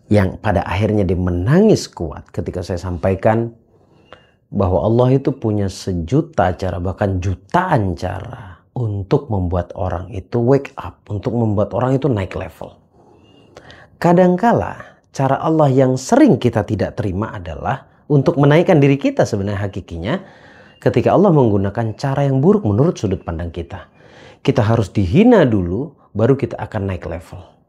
yang pada akhirnya dia menangis kuat ketika saya sampaikan bahwa Allah itu punya sejuta cara, bahkan jutaan cara untuk membuat orang itu wake up, untuk membuat orang itu naik level. Kadangkala cara Allah yang sering kita tidak terima adalah untuk menaikkan diri kita sebenarnya hakikinya ketika Allah menggunakan cara yang buruk menurut sudut pandang kita. Kita harus dihina dulu, baru kita akan naik level.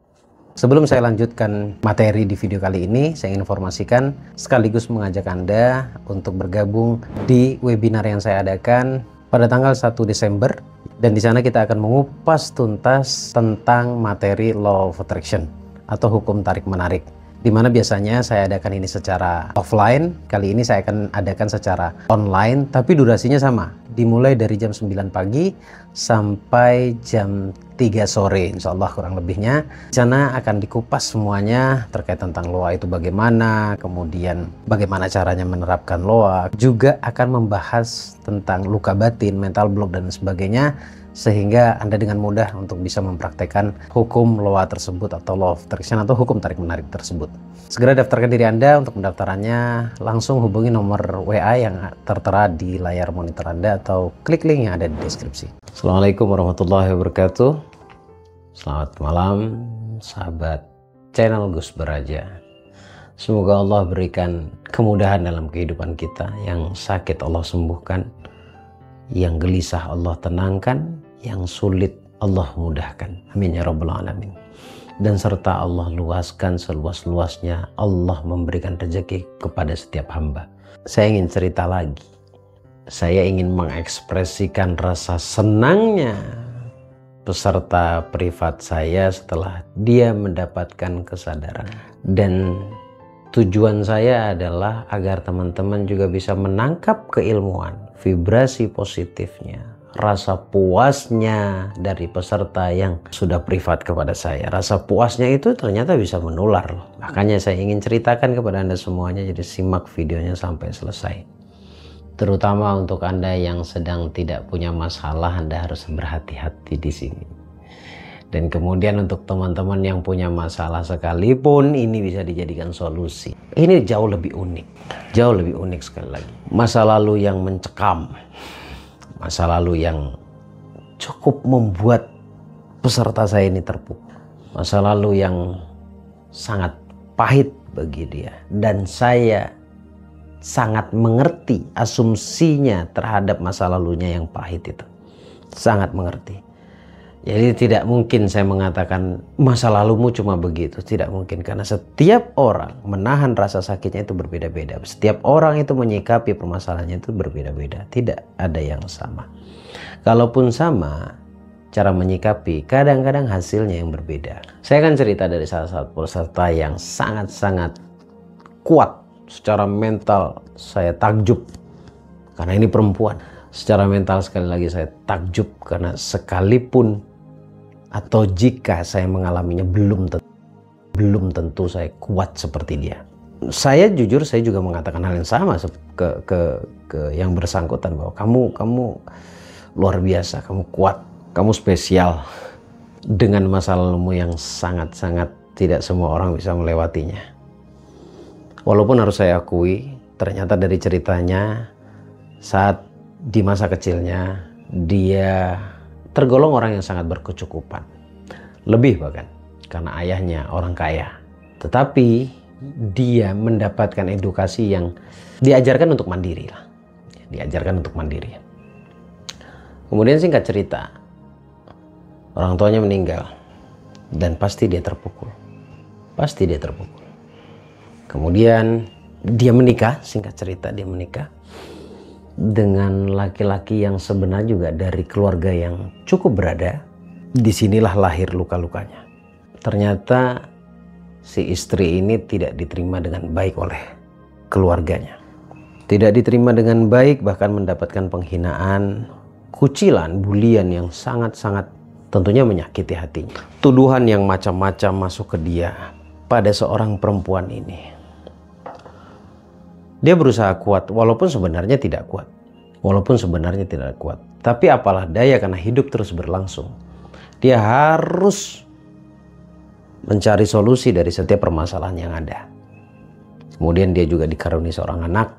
Sebelum saya lanjutkan materi di video kali ini, saya ingin informasikan sekaligus mengajak Anda untuk bergabung di webinar yang saya adakan pada tanggal 1 Desember. Dan di sana kita akan mengupas tuntas tentang materi Law of Attraction atau hukum tarik-menarik. Di mana biasanya saya adakan ini secara offline, kali ini saya akan adakan secara online, tapi durasinya sama. Dimulai dari jam 9 pagi sampai jam 3 sore, insya Allah kurang lebihnya. Di sana akan dikupas semuanya terkait tentang loa itu bagaimana, kemudian bagaimana caranya menerapkan loa. Juga akan membahas tentang luka batin, mental block dan sebagainya, sehingga Anda dengan mudah untuk bisa mempraktekkan hukum loa tersebut atau law of attraction atau hukum tarik-menarik tersebut. Segera daftarkan diri Anda. Untuk pendaftarannya langsung hubungi nomor WA yang tertera di layar monitor Anda atau klik link yang ada di deskripsi. Assalamualaikum warahmatullahi wabarakatuh. Selamat malam sahabat channel Gus Beraja. Semoga Allah berikan kemudahan dalam kehidupan kita. Yang sakit Allah sembuhkan, yang gelisah Allah tenangkan, yang sulit Allah mudahkan. Amin ya rabbal alamin. Dan serta Allah luaskan seluas-luasnya, Allah memberikan rezeki kepada setiap hamba. Saya ingin cerita lagi. Saya ingin mengekspresikan rasa senangnya peserta privat saya setelah dia mendapatkan kesadaran. Dan tujuan saya adalah agar teman-teman juga bisa menangkap keilmuan, vibrasi positifnya, rasa puasnya dari peserta yang sudah privat kepada saya. Rasa puasnya itu ternyata bisa menular loh. Makanya saya ingin ceritakan kepada Anda semuanya, jadi simak videonya sampai selesai. Terutama untuk Anda yang sedang tidak punya masalah, Anda harus berhati-hati di sini. Dan kemudian untuk teman-teman yang punya masalah sekalipun, ini bisa dijadikan solusi. Ini jauh lebih unik. Jauh lebih unik sekali lagi. Masa lalu yang mencekam. Masa lalu yang cukup membuat peserta saya ini terpukul. Masa lalu yang sangat pahit bagi dia. Dan saya sangat mengerti asumsinya terhadap masa lalunya yang pahit itu. Sangat mengerti. Jadi tidak mungkin saya mengatakan masa lalumu cuma begitu. Tidak mungkin, karena setiap orang menahan rasa sakitnya itu berbeda-beda. Setiap orang itu menyikapi permasalahannya itu berbeda-beda. Tidak ada yang sama. Kalaupun sama, cara menyikapi kadang-kadang hasilnya yang berbeda. Saya akan cerita dari salah satu peserta yang sangat-sangat kuat. Secara mental saya takjub. Karena ini perempuan. Secara mental sekali lagi saya takjub, karena sekalipun atau jika saya mengalaminya belum tentu saya kuat seperti dia. Saya jujur, saya juga mengatakan hal yang sama ke yang bersangkutan, bahwa kamu luar biasa, kamu kuat, kamu spesial dengan masa lalumu yang sangat-sangat tidak semua orang bisa melewatinya. Walaupun harus saya akui, ternyata dari ceritanya saat di masa kecilnya dia tergolong orang yang sangat berkecukupan, lebih bahkan karena ayahnya orang kaya. Tetapi dia mendapatkan edukasi yang diajarkan untuk mandiri lah, diajarkan untuk mandiri. Kemudian singkat cerita, orang tuanya meninggal dan pasti dia terpukul, pasti dia terpukul. Kemudian dia menikah, singkat cerita dia menikah dengan laki-laki yang sebenarnya juga dari keluarga yang cukup berada. Disinilah lahir luka-lukanya. Ternyata si istri ini tidak diterima dengan baik oleh keluarganya. Tidak diterima dengan baik, bahkan mendapatkan penghinaan, kucilan, bulian yang sangat-sangat tentunya menyakiti hatinya. Tuduhan yang macam-macam masuk ke dia pada seorang perempuan ini. Dia berusaha kuat, walaupun sebenarnya tidak kuat. Walaupun sebenarnya tidak kuat. Tapi apalah daya, karena hidup terus berlangsung. Dia harus mencari solusi dari setiap permasalahan yang ada. Kemudian dia juga dikaruniai seorang anak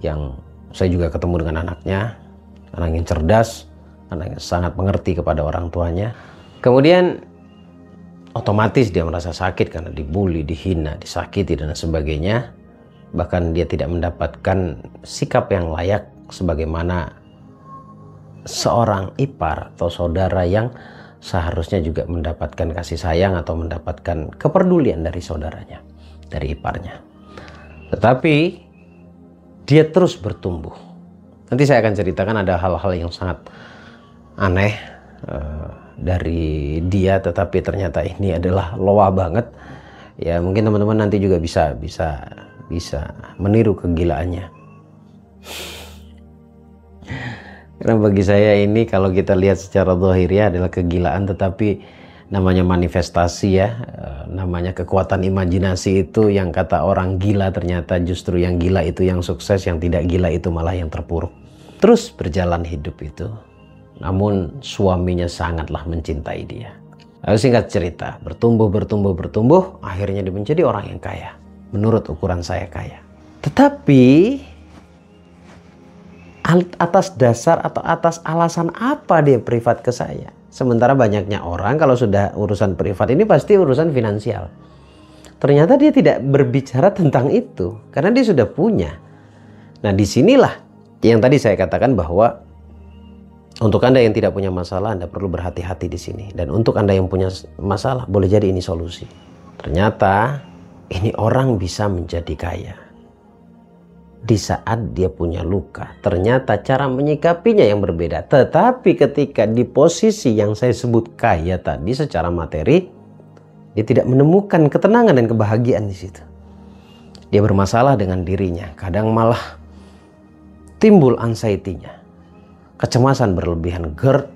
yang saya juga ketemu dengan anaknya, anak yang cerdas, anak yang sangat mengerti kepada orang tuanya. Kemudian otomatis dia merasa sakit karena dibully, dihina, disakiti dan sebagainya. Bahkan dia tidak mendapatkan sikap yang layak sebagaimana seorang ipar atau saudara yang seharusnya juga mendapatkan kasih sayang atau mendapatkan kepedulian dari saudaranya, dari iparnya. Tetapi dia terus bertumbuh. Nanti saya akan ceritakan ada hal-hal yang sangat aneh dari dia, tetapi ternyata ini adalah loa banget. Ya mungkin teman-teman nanti juga bisa meniru kegilaannya. Karena bagi saya ini kalau kita lihat secara zahiriyah adalah kegilaan, tetapi namanya manifestasi ya, namanya kekuatan imajinasi itu, yang kata orang gila ternyata justru yang gila itu yang sukses, yang tidak gila itu malah yang terpuruk. Terus berjalan hidup itu, namun suaminya sangatlah mencintai dia. Lalu singkat cerita, bertumbuh, akhirnya dia menjadi orang yang kaya. Menurut ukuran saya kaya. Tetapi atas dasar atau atas alasan apa dia privat ke saya? Sementara banyaknya orang kalau sudah urusan privat ini pasti urusan finansial. Ternyata dia tidak berbicara tentang itu karena dia sudah punya. Nah disinilah yang tadi saya katakan bahwa untuk Anda yang tidak punya masalah, Anda perlu berhati-hati di sini. Dan untuk Anda yang punya masalah, boleh jadi ini solusi. Ternyata ini orang bisa menjadi kaya di saat dia punya luka. Ternyata cara menyikapinya yang berbeda. Tetapi ketika di posisi yang saya sebut kaya tadi secara materi, dia tidak menemukan ketenangan dan kebahagiaan di situ. Dia bermasalah dengan dirinya, kadang malah timbul anxiety-nya, kecemasan berlebihan, GERD,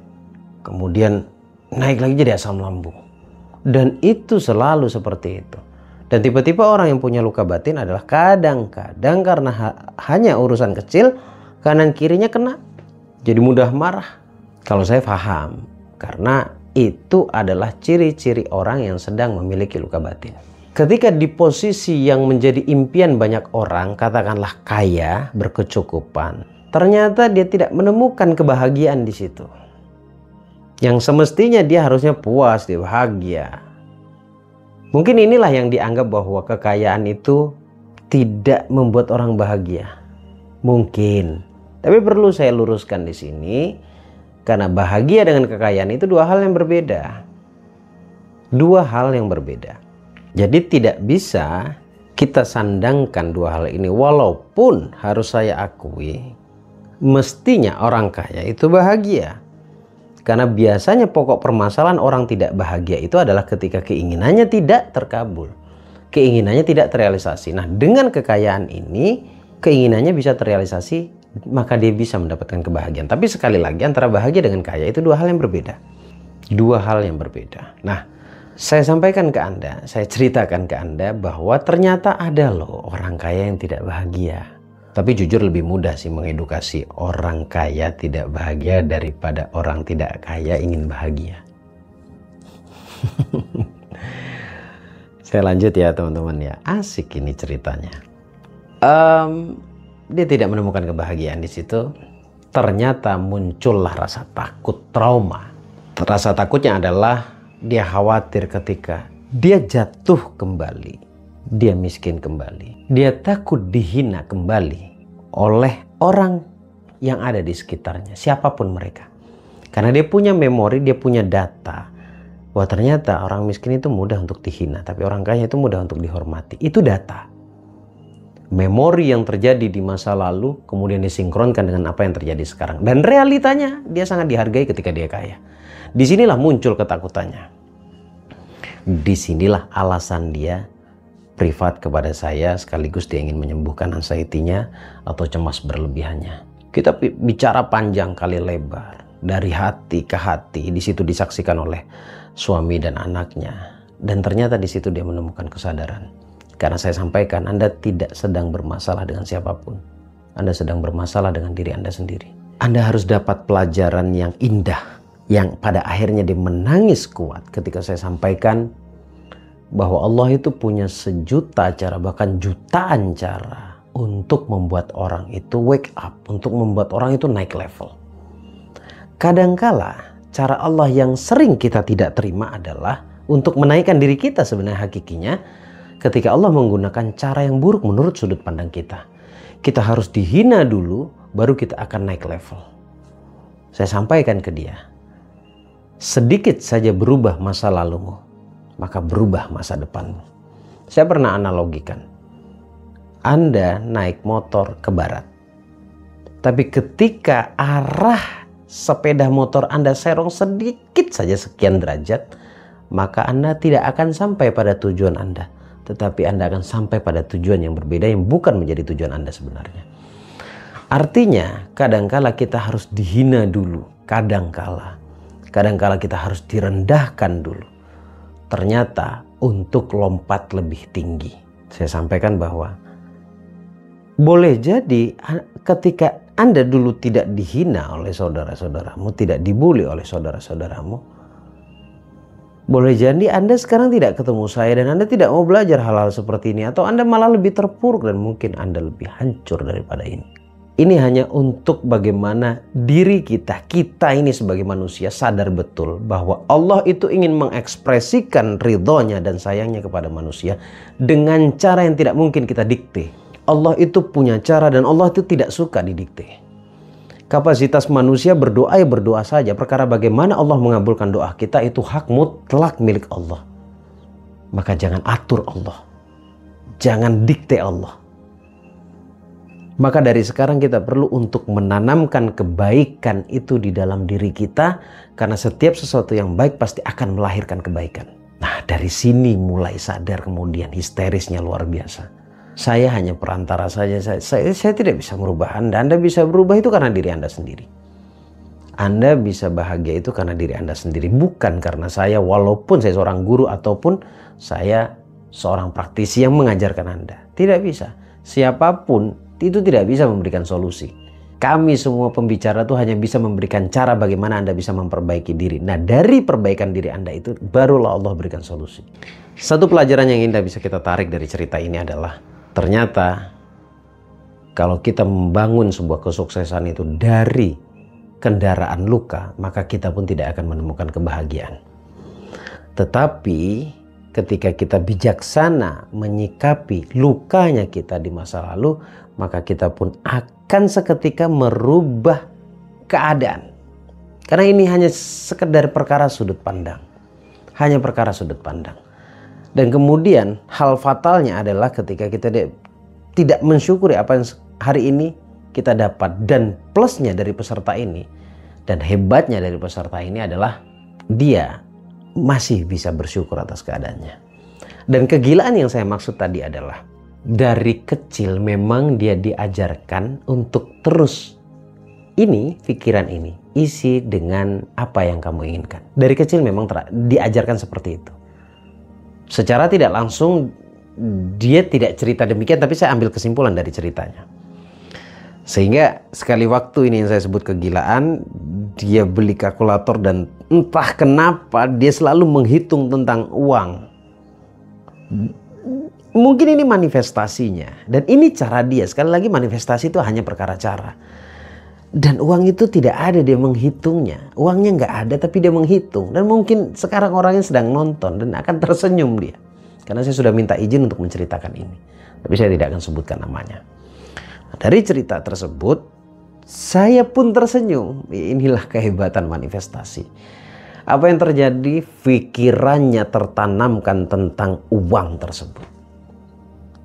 kemudian naik lagi jadi asam lambung. Dan itu selalu seperti itu. Dan tiba-tiba orang yang punya luka batin adalah kadang-kadang karena hanya urusan kecil, kanan kirinya kena. Jadi mudah marah. Kalau saya paham, karena itu adalah ciri-ciri orang yang sedang memiliki luka batin. Ketika di posisi yang menjadi impian banyak orang, katakanlah kaya, berkecukupan, ternyata dia tidak menemukan kebahagiaan di situ. Yang semestinya dia harusnya puas, dia bahagia. Mungkin inilah yang dianggap bahwa kekayaan itu tidak membuat orang bahagia. Mungkin. Tapi perlu saya luruskan di sini, karena bahagia dengan kekayaan itu dua hal yang berbeda. Dua hal yang berbeda. Jadi tidak bisa kita sandangkan dua hal ini, walaupun harus saya akui mestinya orang kaya itu bahagia. Karena biasanya pokok permasalahan orang tidak bahagia itu adalah ketika keinginannya tidak terkabul. Keinginannya tidak terrealisasi. Nah dengan kekayaan ini, keinginannya bisa terrealisasi, maka dia bisa mendapatkan kebahagiaan. Tapi sekali lagi antara bahagia dengan kaya itu dua hal yang berbeda. Dua hal yang berbeda. Nah saya sampaikan ke Anda, saya ceritakan ke Anda bahwa ternyata ada loh orang kaya yang tidak bahagia. Tapi jujur lebih mudah sih mengedukasi orang kaya tidak bahagia daripada orang tidak kaya ingin bahagia. Saya lanjut ya teman-teman ya. Asik ini ceritanya. Dia tidak menemukan kebahagiaan di situ. Ternyata muncullah rasa takut, trauma. Rasa takutnya adalah dia khawatir ketika dia jatuh kembali, dia miskin kembali. Dia takut dihina kembali oleh orang yang ada di sekitarnya, siapapun mereka. Karena dia punya memori, dia punya data bahwa ternyata orang miskin itu mudah untuk dihina, tapi orang kaya itu mudah untuk dihormati. Itu data. Memori yang terjadi di masa lalu kemudian disinkronkan dengan apa yang terjadi sekarang. Dan realitanya dia sangat dihargai ketika dia kaya. Disinilah muncul ketakutannya. Disinilah alasan dia privat kepada saya, sekaligus dia ingin menyembuhkan anxiety-nya atau cemas berlebihannya. Kita bicara panjang kali lebar, dari hati ke hati. Di situ disaksikan oleh suami dan anaknya. Dan ternyata di situ dia menemukan kesadaran. Karena saya sampaikan, Anda tidak sedang bermasalah dengan siapapun. Anda sedang bermasalah dengan diri Anda sendiri. Anda harus dapat pelajaran yang indah, yang pada akhirnya dia menangis kuat ketika saya sampaikan bahwa Allah itu punya sejuta cara, bahkan jutaan cara untuk membuat orang itu wake up, untuk membuat orang itu naik level. Kadangkala cara Allah yang sering kita tidak terima adalah untuk menaikkan diri kita sebenarnya hakikinya, ketika Allah menggunakan cara yang buruk menurut sudut pandang kita. Kita harus dihina dulu, baru kita akan naik level. Saya sampaikan ke dia, sedikit saja berubah masa lalumu, maka berubah masa depanmu. Saya pernah analogikan, Anda naik motor ke barat, tapi ketika arah sepeda motor Anda serong sedikit saja sekian derajat, maka Anda tidak akan sampai pada tujuan Anda, tetapi Anda akan sampai pada tujuan yang berbeda yang bukan menjadi tujuan Anda sebenarnya. Artinya kadangkala kita harus dihina dulu, kadangkala kita harus direndahkan dulu, ternyata untuk lompat lebih tinggi. Saya sampaikan bahwa boleh jadi ketika Anda dulu tidak dihina oleh saudara-saudaramu, tidak dibully oleh saudara-saudaramu, boleh jadi Anda sekarang tidak ketemu saya dan Anda tidak mau belajar hal-hal seperti ini, atau Anda malah lebih terpuruk dan mungkin Anda lebih hancur daripada ini. Ini hanya untuk bagaimana diri kita ini sebagai manusia sadar betul bahwa Allah itu ingin mengekspresikan ridhonya dan sayangnya kepada manusia dengan cara yang tidak mungkin kita dikte. Allah itu punya cara dan Allah itu tidak suka didikte. Kapasitas manusia berdoa ya berdoa saja. Perkara bagaimana Allah mengabulkan doa kita itu hak mutlak milik Allah. Maka jangan atur Allah. Jangan dikte Allah. Maka dari sekarang kita perlu untuk menanamkan kebaikan itu di dalam diri kita. Karena setiap sesuatu yang baik pasti akan melahirkan kebaikan. Nah, dari sini mulai sadar, kemudian histerisnya luar biasa. Saya hanya perantara saja. Saya tidak bisa merubah Anda. Anda bisa berubah itu karena diri Anda sendiri. Anda bisa bahagia itu karena diri Anda sendiri. Bukan karena saya, walaupun saya seorang guru ataupun saya seorang praktisi yang mengajarkan Anda. Tidak bisa. Siapapun itu tidak bisa memberikan solusi. Kami semua pembicara itu hanya bisa memberikan cara bagaimana Anda bisa memperbaiki diri. Nah, dari perbaikan diri Anda itu barulah Allah berikan solusi. Satu pelajaran yang indah bisa kita tarik dari cerita ini adalah ternyata kalau kita membangun sebuah kesuksesan itu dari kendaraan luka, maka kita pun tidak akan menemukan kebahagiaan. Tetapi ketika kita bijaksana menyikapi lukanya kita di masa lalu, maka kita pun akan seketika merubah keadaan. Karena ini hanya sekedar perkara sudut pandang. Hanya perkara sudut pandang. Dan kemudian hal fatalnya adalah ketika kita tidak mensyukuri apa yang hari ini kita dapat. Dan plusnya dari peserta ini dan hebatnya dari peserta ini adalah dia masih bisa bersyukur atas keadaannya. Dan kegilaan yang saya maksud tadi adalah dari kecil memang dia diajarkan untuk terus pikiran ini isi dengan apa yang kamu inginkan. Dari kecil memang diajarkan seperti itu. Secara tidak langsung dia tidak cerita demikian, tapi saya ambil kesimpulan dari ceritanya. Sehingga sekali waktu ini yang saya sebut kegilaan, dia beli kalkulator dan entah kenapa dia selalu menghitung tentang uang. Mungkin ini manifestasinya. Dan ini cara dia. Sekali lagi manifestasi itu hanya perkara cara. Dan uang itu tidak ada, dia menghitungnya. Uangnya nggak ada tapi dia menghitung. Dan mungkin sekarang orangnya sedang nonton dan akan tersenyum dia. Karena saya sudah minta izin untuk menceritakan ini. Tapi saya tidak akan sebutkan namanya. Nah, dari cerita tersebut saya pun tersenyum. Inilah kehebatan manifestasi. Apa yang terjadi? Pikirannya tertanamkan tentang uang tersebut.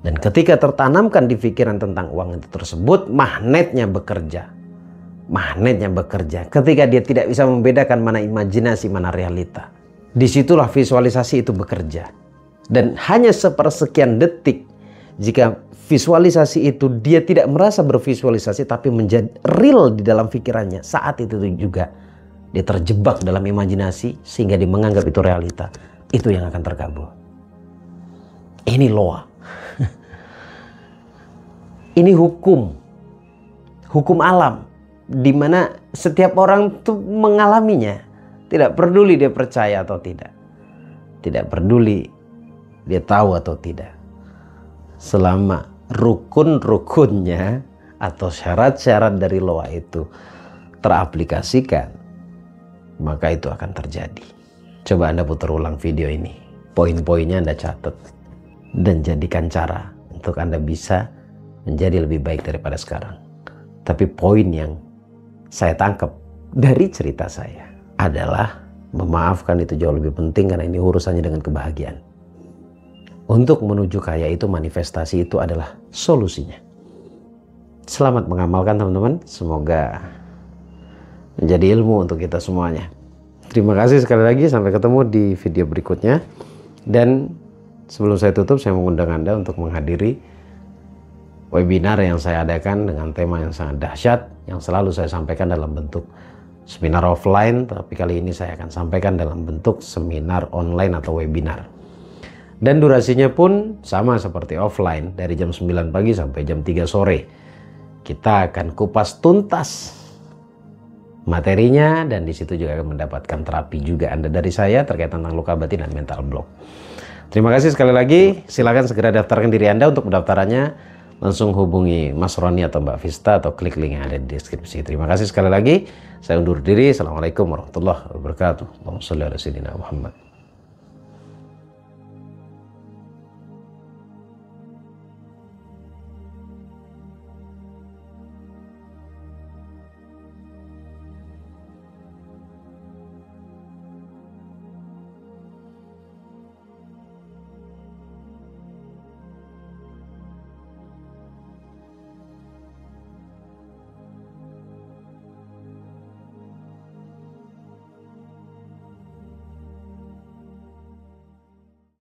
Dan ketika tertanamkan di pikiran tentang uang itu tersebut, magnetnya bekerja. Magnetnya bekerja. Ketika dia tidak bisa membedakan mana imajinasi, mana realita. Disitulah visualisasi itu bekerja. Dan hanya sepersekian detik, jika visualisasi itu dia tidak merasa bervisualisasi, tapi menjadi real di dalam pikirannya. Saat itu juga dia terjebak dalam imajinasi, sehingga dia menganggap itu realita. Itu yang akan terkabul. Ini loa. Ini hukum alam, di mana setiap orang tuh mengalaminya. Tidak peduli dia percaya atau tidak. Tidak peduli dia tahu atau tidak. Selama rukun-rukunnya atau syarat-syarat dari loa itu teraplikasikan, maka itu akan terjadi. Coba Anda putar ulang video ini, poin-poinnya Anda catat, dan jadikan cara untuk Anda bisa menjadi lebih baik daripada sekarang. Tapi poin yang saya tangkap dari cerita saya adalah memaafkan itu jauh lebih penting, karena ini urusannya dengan kebahagiaan. Untuk menuju kaya itu, manifestasi itu adalah solusinya. Selamat mengamalkan teman-teman. Semoga menjadi ilmu untuk kita semuanya. Terima kasih sekali lagi. Sampai ketemu di video berikutnya. Dan sebelum saya tutup, saya mengundang Anda untuk menghadiri webinar yang saya adakan dengan tema yang sangat dahsyat, yang selalu saya sampaikan dalam bentuk seminar offline, tapi kali ini saya akan sampaikan dalam bentuk seminar online atau webinar. Dan durasinya pun sama seperti offline, dari jam 9 pagi sampai jam 3 sore. Kita akan kupas tuntas materinya, dan di situ juga akan mendapatkan terapi juga Anda dari saya terkait tentang luka batin dan mental block. Terima kasih sekali lagi. Silakan segera daftarkan diri Anda. Untuk pendaftarannya langsung hubungi Mas Roni atau Mbak Vista atau klik link yang ada di deskripsi. Terima kasih sekali lagi. Saya undur diri. Assalamualaikum warahmatullahi wabarakatuh. Allahumma sholli ala sayyidina Muhammad.